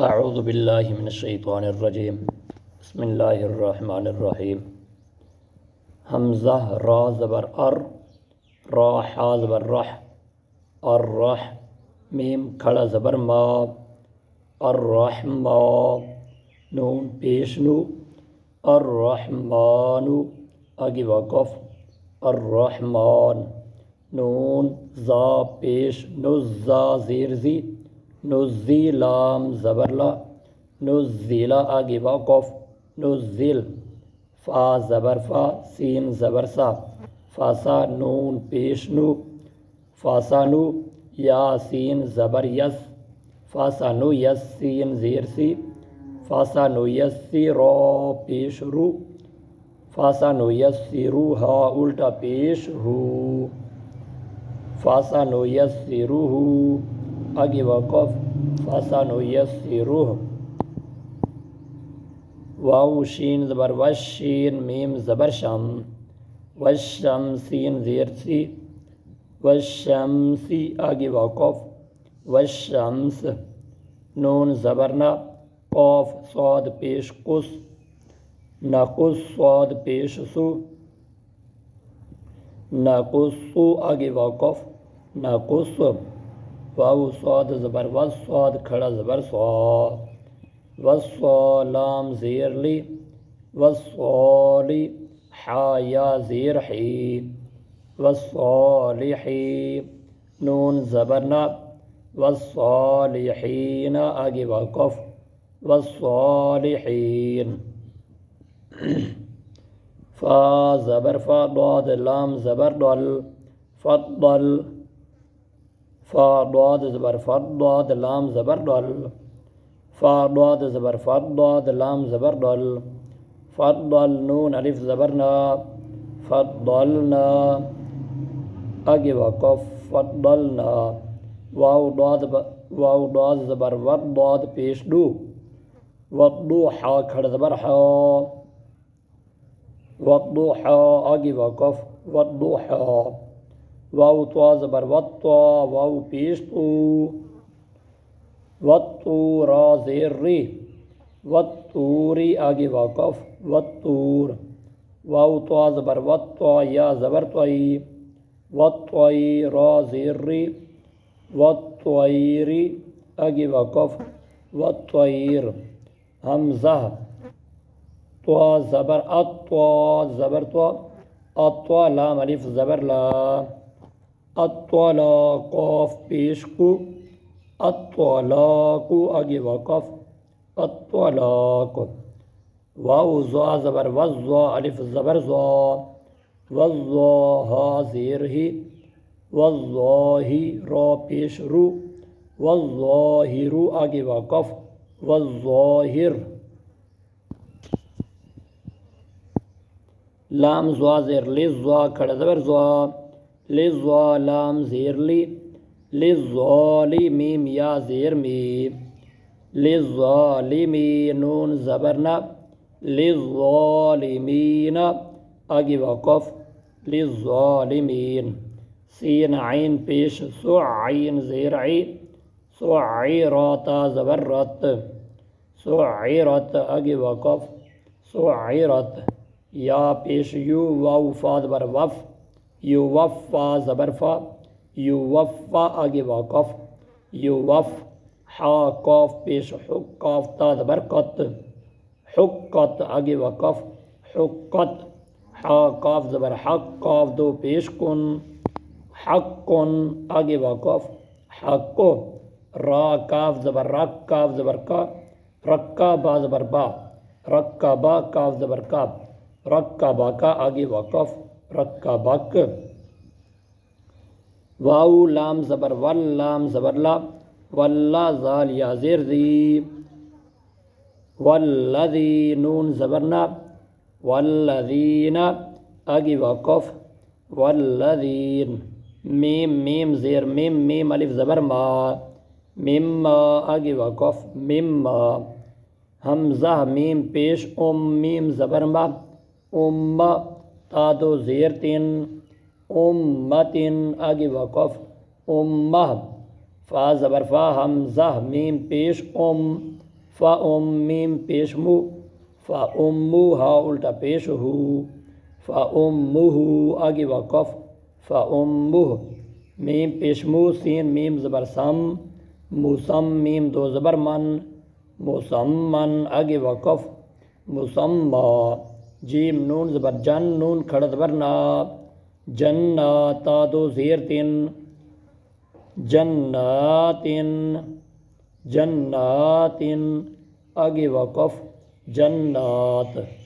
اعوذ باللہ من الشیطان الرجیم بسم اللہ الرحمن الرحیم حمزہ را زبر ار، را حا زبر رح، الرح، میم کھڑا زبر ما، الرحما، نون پیش نو، الرحمن، آگے وقف، الرحمن، نون زا پیش نزا زیر زی، نزی لام زبر لا، نزیلا آگے وقف، نزل، فا زبر فا، سین زبر سا، فاسا، نون پیش نو، فاسانو، یا سین زبر یس، فاسانو یس، سین زیر سی، فاسانو یسی، را پیش رو، فاسانو یسی رو، ہا الٹا پیش ہو، فاسانو یسی رو ہو، آگے وقف، فاسانو یسی روح، واو شین زبر وش، شین میم زبر شم، وشم سین زیر سی، وشمسی، آگے وقف، وشمس، نون زبرنا، قاف صاد پیش قس، نقص صاد پیش سو، نقصو، آگے وقف، نقص، واو صاد زبر وس، صاد کھڑا زبر سوا، وصا لام زیر لی، وصالی، حا یا زیر حی، وصالحی، نون زبرنا، وصالحین، آگے وقف، وصالحین، فا زبر فا، ضاد لام زبر ڈل، فضل، فا ضاد زبر فض، ضاد لام زبر ڈل، فا ضاد زبر فض، ضاد لام زبر ڈل، فضل، نون الف زبرنا، فضلنا، آگے وقف، فضلنا، واو ضاد زبر ود، ضاد پیش دو، وضحا کھڑا زبر حا، وضحا، آگے وقف، وضحا، واو طا زبر وطا، واو پیش تو، وطور، زیر ری، وطوری، آگے وقف، وطور، واو طا زبر وطا، یا زبر طوی، وطوی، را زیر ری، وطویری، آگے وقف، وطویر، حمزہ طا زبر اطوا، زبر طا، اطوا لام الف زبر لا، اطلا، قاف پیش کو، اطلاق، آگے وقف، اطلاق، واو زا زبر وزا، الف زبر زا، وزا، ہا زیر ہی، وزاہی، را پیش رو، وظاہر، آگے وقف، وظاہر، لام زوا زیر لی، زوا کھڑا زبر زوا، لزوا لام زیر لی، لظالی، میم یا زیر می، لظالمی، نون زبرنا، لظالمین، آگے وقف، لظالمین، سین عین پیش سو، عین زیر عی، سعیرات زبر رت، سعیرت، آگے وقف، سعیرت، یا پیش یو، واو فا زبر وف، یو وفا زبر فا، یو وفا، آگے وقف، یو وف، حا قاف پیش حق، قاف تا زبر قط، حقت، آگے وقف، حقت، حا قاف زبر حق، قاف دو پیش کن، حق، آگے وقف، حق، را کاف زبر رک، کاف زبر کا، رکا با زبر با، رکا با، کاف زبر کا، رکا با کا، آگے وقف، رکا بک، واو لام زبر ول، لام زبر لا، ولا، زال یا زیر زی، والذی، نون زبرنا، والذین، آگے وقف، والذین، میم زیر میم، میم الف زبر ما، مما، آگے وقف، مما، حمزہ میم پیش میم زبر ما، تا دو زیر تین، امتن، آگے وقف، امہ، فا زبر فا، حمزہ میم پیش فا میم پیش مو، فا ہا الٹا پیش ہو، فا آگے وقف، فا میم پیش مو، سین میم زبر سم، مسم میم دو زبر من، مسمن آگے وقف، مسمہ، جیم نون زبر جن، نون کھڑا زبر نا، جناتا دو زیر تین، جناتن، جناتن آگے وقف، جنات۔